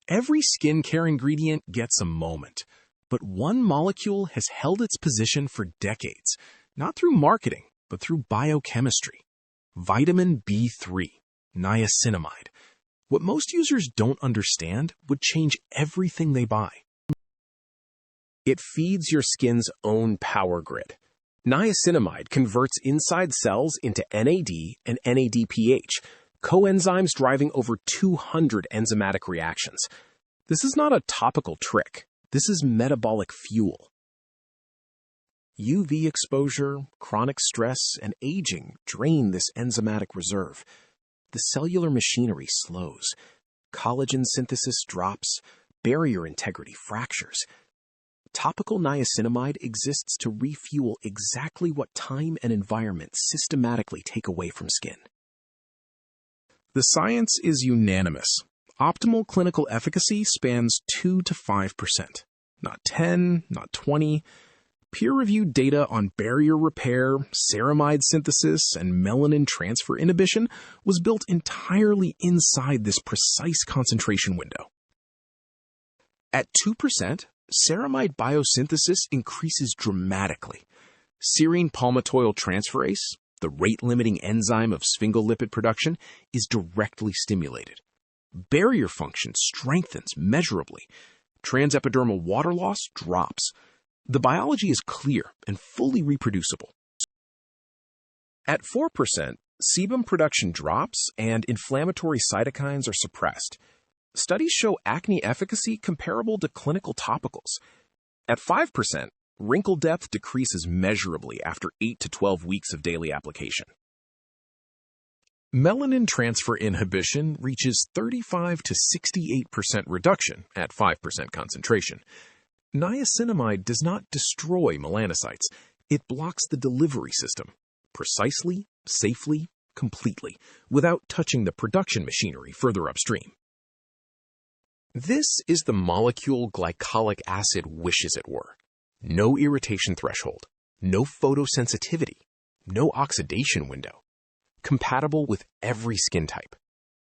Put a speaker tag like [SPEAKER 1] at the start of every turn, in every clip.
[SPEAKER 1] Every skincare ingredient gets a moment, but one molecule has held its position for decades, not through marketing, but through biochemistry. Vitamin B3, niacinamide. What most users don't understand would change everything they buy.
[SPEAKER 2] It feeds your skin's own power grid. Niacinamide converts inside cells into NAD and NADPH, coenzymes driving over 200 enzymatic reactions. This is not a topical trick. This is metabolic fuel. UV exposure, chronic stress, and aging drain this enzymatic reserve. The cellular machinery slows. Collagen synthesis drops. Barrier integrity fractures. Topical niacinamide exists to refuel exactly what time and environment systematically take away from skin.
[SPEAKER 1] The science is unanimous. Optimal clinical efficacy spans 2 to 5%. Not 10, not 20. Peer-reviewed data on barrier repair, ceramide synthesis, and melanin transfer inhibition was built entirely inside this precise concentration window. At 2%, ceramide biosynthesis increases dramatically. Serine palmitoyl transferase, the rate-limiting enzyme of sphingolipid production, is directly stimulated. Barrier function strengthens measurably. Transepidermal water loss drops. The biology is clear and fully reproducible. At 4%, sebum production drops and inflammatory cytokines are suppressed. Studies show acne efficacy comparable to clinical topicals. At 5%, wrinkle depth decreases measurably after 8 to 12 weeks of daily application. Melanin transfer inhibition reaches 35 to 68% reduction at 5% concentration. Niacinamide does not destroy melanocytes. It blocks the delivery system, precisely, safely, completely, without touching the production machinery further upstream. This is the molecule glycolic acid wishes it were. No irritation threshold, no photosensitivity, no oxidation window. Compatible with every skin type.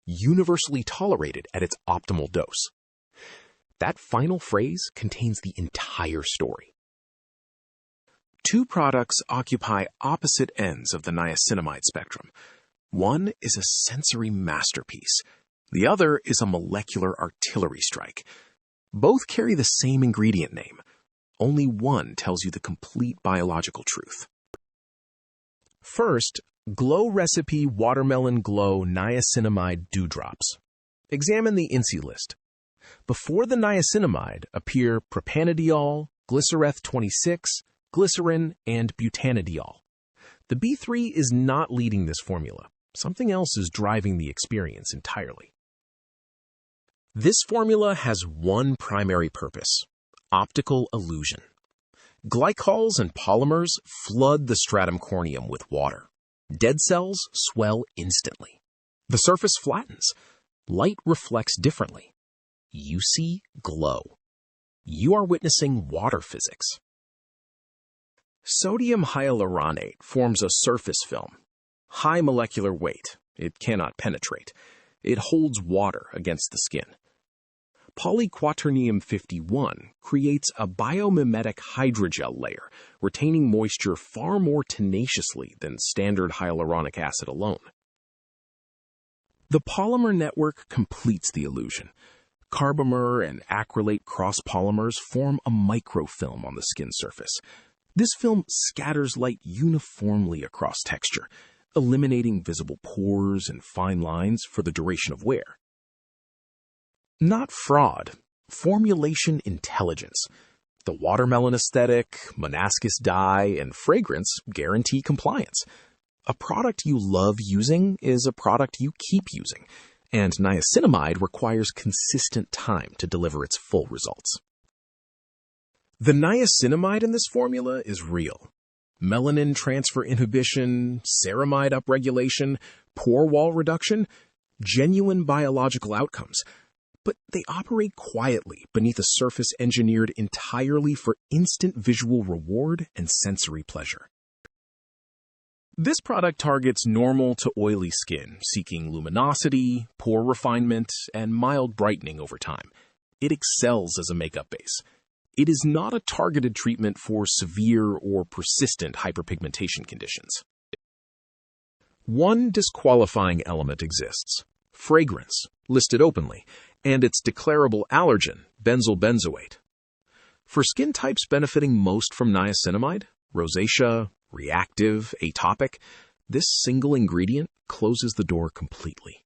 [SPEAKER 1] Universally tolerated at its optimal dose. That final phrase contains the entire story. Two products occupy opposite ends of the niacinamide spectrum. One is a sensory masterpiece. The other is a molecular artillery strike. Both carry the same ingredient name. Only one tells you the complete biological truth. First, Glow Recipe Watermelon Glow Niacinamide Dewdrops. Examine the INSI list. Before the niacinamide appear propanediol, glycereth 26, glycerin, and butanediol. The B3 is not leading this formula. Something else is driving the experience entirely. This formula has one primary purpose: optical illusion. Glycols and polymers flood the stratum corneum with water. Dead cells swell instantly. The surface flattens. Light reflects differently. You see glow. You are witnessing water physics. Sodium hyaluronate forms a surface film. High molecular weight. It cannot penetrate. It holds water against the skin. Polyquaternium 51 creates a biomimetic hydrogel layer, retaining moisture far more tenaciously than standard hyaluronic acid alone. The polymer network completes the illusion. Carbomer and acrylate cross-polymers form a microfilm on the skin surface. This film scatters light uniformly across texture, eliminating visible pores and fine lines for the duration of wear. Not fraud, formulation intelligence. The watermelon aesthetic, Monascus dye, and fragrance guarantee compliance. A product you love using is a product you keep using, and niacinamide requires consistent time to deliver its full results. The niacinamide in this formula is real. Melanin transfer inhibition, ceramide upregulation, pore wall reduction, genuine biological outcomes. But they operate quietly beneath a surface engineered entirely for instant visual reward and sensory pleasure. This product targets normal to oily skin, seeking luminosity, pore refinement, and mild brightening over time. It excels as a makeup base. It is not a targeted treatment for severe or persistent hyperpigmentation conditions. One disqualifying element exists: fragrance, listed openly, and its declarable allergen, benzyl benzoate. For skin types benefiting most from niacinamide, rosacea, reactive, atopic, this single ingredient closes the door completely.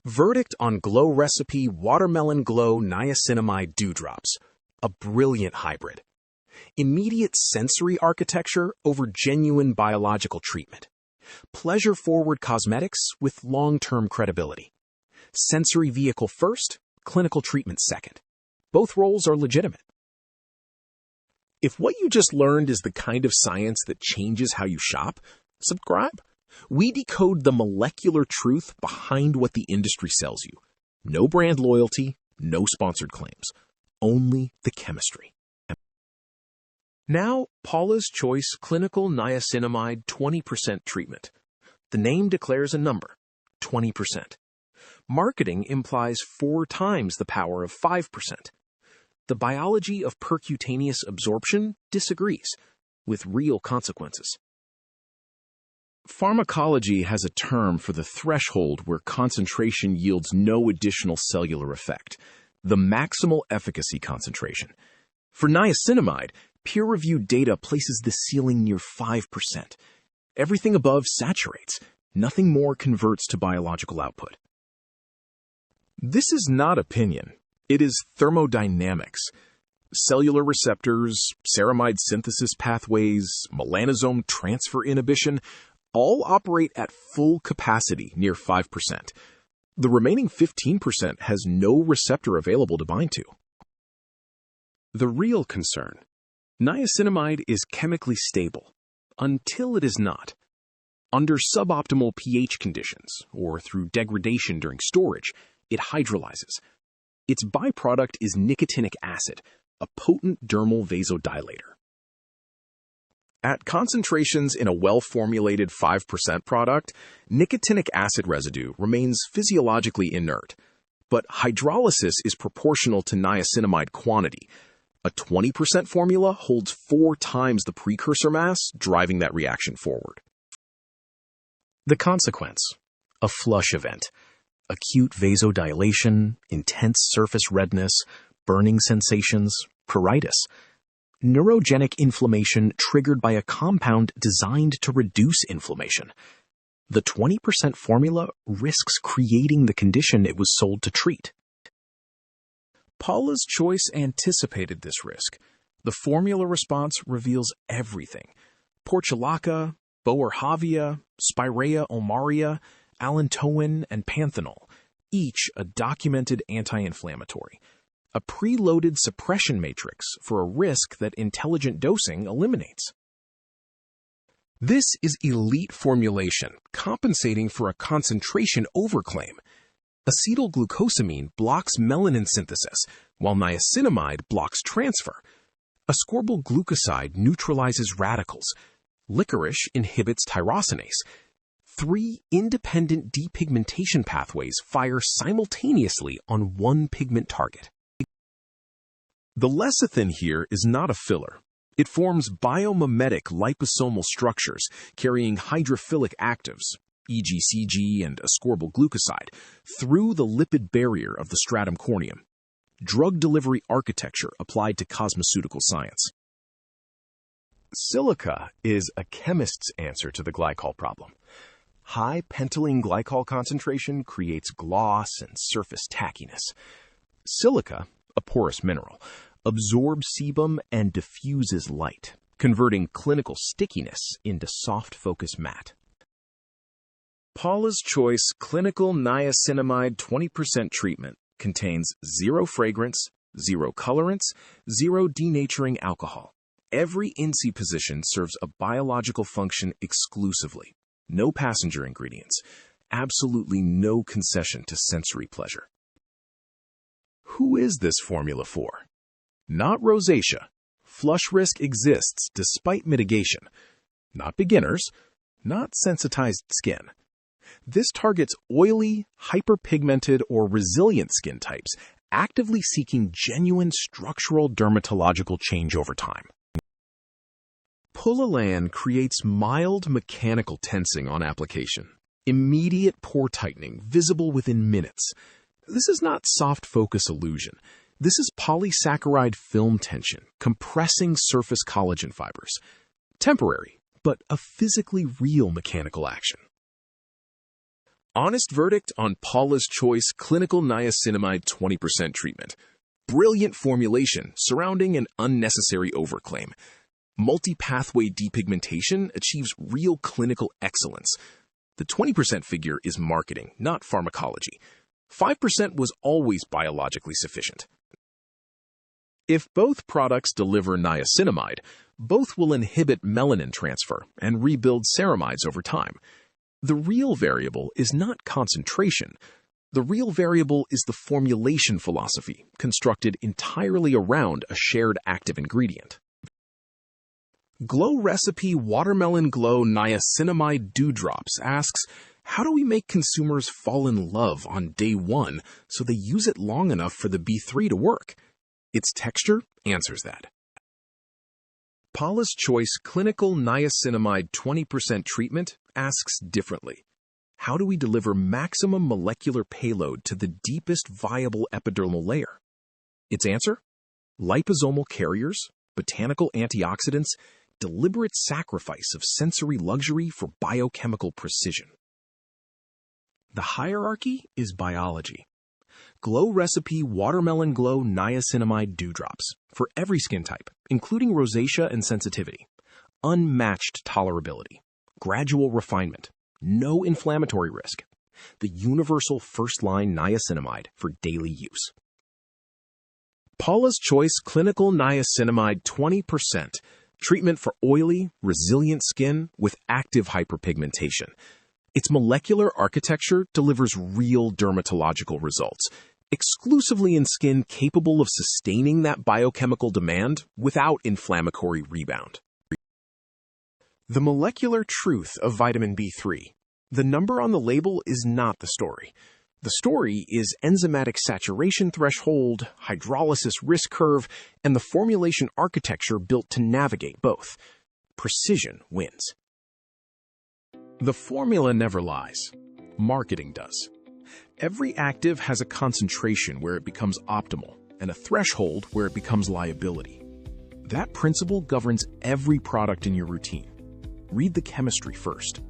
[SPEAKER 1] Verdict on Glow Recipe Watermelon Glow Niacinamide Dewdrops. A brilliant hybrid. Immediate sensory architecture over genuine biological treatment. Pleasure-forward cosmetics with long-term credibility. Sensory vehicle first, clinical treatment second. Both roles are legitimate. If what you just learned is the kind of science that changes how you shop, subscribe. We decode the molecular truth behind what the industry sells you. No brand loyalty, no sponsored claims. Only the chemistry. Now, Paula's Choice Clinical Niacinamide 20% Treatment. The name declares a number, 20%. Marketing implies 4 times the power of 5%. The biology of percutaneous absorption disagrees, with real consequences. Pharmacology has a term for the threshold where concentration yields no additional cellular effect, the maximal efficacy concentration. For niacinamide, peer-reviewed data places the ceiling near 5%. Everything above saturates. Nothing more converts to biological output. This is not opinion. It is thermodynamics. Cellular receptors, ceramide synthesis pathways, melanosome transfer inhibition all operate at full capacity near 5%. The remaining 15% has no receptor available to bind to. The real concern: niacinamide is chemically stable until it is not. Under suboptimal pH conditions or through degradation during storage, it hydrolyzes. Its byproduct is nicotinic acid, a potent dermal vasodilator. At concentrations in a well-formulated 5% product, nicotinic acid residue remains physiologically inert, but hydrolysis is proportional to niacinamide quantity. A 20% formula holds 4 times the precursor mass, driving that reaction forward. The consequence: a flush event. Acute vasodilation, intense surface redness, burning sensations, pruritus. Neurogenic inflammation triggered by a compound designed to reduce inflammation. The 20% formula risks creating the condition it was sold to treat. Paula's Choice anticipated this risk. The formula response reveals everything: portulaca, boerhaavia, spirea omaria, allantoin, and panthenol, each a documented anti-inflammatory. A preloaded suppression matrix for a risk that intelligent dosing eliminates. This is elite formulation, compensating for a concentration overclaim. Acetylglucosamine blocks melanin synthesis, while niacinamide blocks transfer. Ascorbyl glucoside neutralizes radicals. Licorice inhibits tyrosinase. 3 independent depigmentation pathways fire simultaneously on one pigment target. The lecithin here is not a filler. It forms biomimetic liposomal structures carrying hydrophilic actives, e.g. CG and ascorbyl glucoside, through the lipid barrier of the stratum corneum. Drug delivery architecture applied to cosmeceutical science. Silica is a chemist's answer to the glycol problem. High pentylene glycol concentration creates gloss and surface tackiness. Silica, a porous mineral, absorbs sebum and diffuses light, converting clinical stickiness into soft focus matte. Paula's Choice Clinical Niacinamide 20% Treatment contains 0 fragrance, 0 colorants, 0 denaturing alcohol. Every INSI position serves a biological function exclusively. No passenger ingredients. Absolutely no concession to sensory pleasure. Who is this formula for? Not rosacea. Flush risk exists despite mitigation. Not beginners. Not sensitized skin.
[SPEAKER 2] This targets oily, hyperpigmented, or resilient skin types, actively seeking genuine structural dermatological change over time. Pulalan creates mild mechanical tensing on application, immediate pore tightening visible within minutes. This is not soft focus illusion. This is polysaccharide film tension, compressing surface collagen fibers. Temporary, but a physically real mechanical action. Honest verdict on Paula's Choice Clinical Niacinamide 20% treatment. Brilliant formulation surrounding an unnecessary overclaim. Multi-pathway depigmentation achieves real clinical excellence. The 20% figure is marketing, not pharmacology. 5% was always biologically sufficient. If both products deliver niacinamide, both will inhibit melanin transfer and rebuild ceramides over time. The real variable is not concentration. The real variable is the formulation philosophy, constructed entirely around a shared active ingredient. Glow Recipe Watermelon Glow Niacinamide Dewdrops asks, how do we make consumers fall in love on day one so they use it long enough for the B3 to work? Its texture answers that. Paula's Choice Clinical Niacinamide 20% treatment asks differently. How do we deliver maximum molecular payload to the deepest viable epidermal layer? Its answer? Liposomal carriers, botanical antioxidants, deliberate sacrifice of sensory luxury for biochemical precision. The hierarchy is biology. Glow Recipe Watermelon Glow Niacinamide Dewdrops for every skin type, including rosacea and sensitivity. Unmatched tolerability. Gradual refinement. No inflammatory risk. The universal first-line niacinamide for daily use. Paula's Choice Clinical Niacinamide 20%. Treatment for oily, resilient skin with active hyperpigmentation. Its molecular architecture delivers real dermatological results, exclusively in skin capable of sustaining that biochemical demand without inflammatory rebound. The molecular truth of vitamin B3. The number on the label is not the story. The story is enzymatic saturation threshold, hydrolysis risk curve, and the formulation architecture built to navigate both. Precision wins. The formula never lies. Marketing does. Every active has a concentration where it becomes optimal and a threshold where it becomes liability. That principle governs every product in your routine. Read the chemistry first.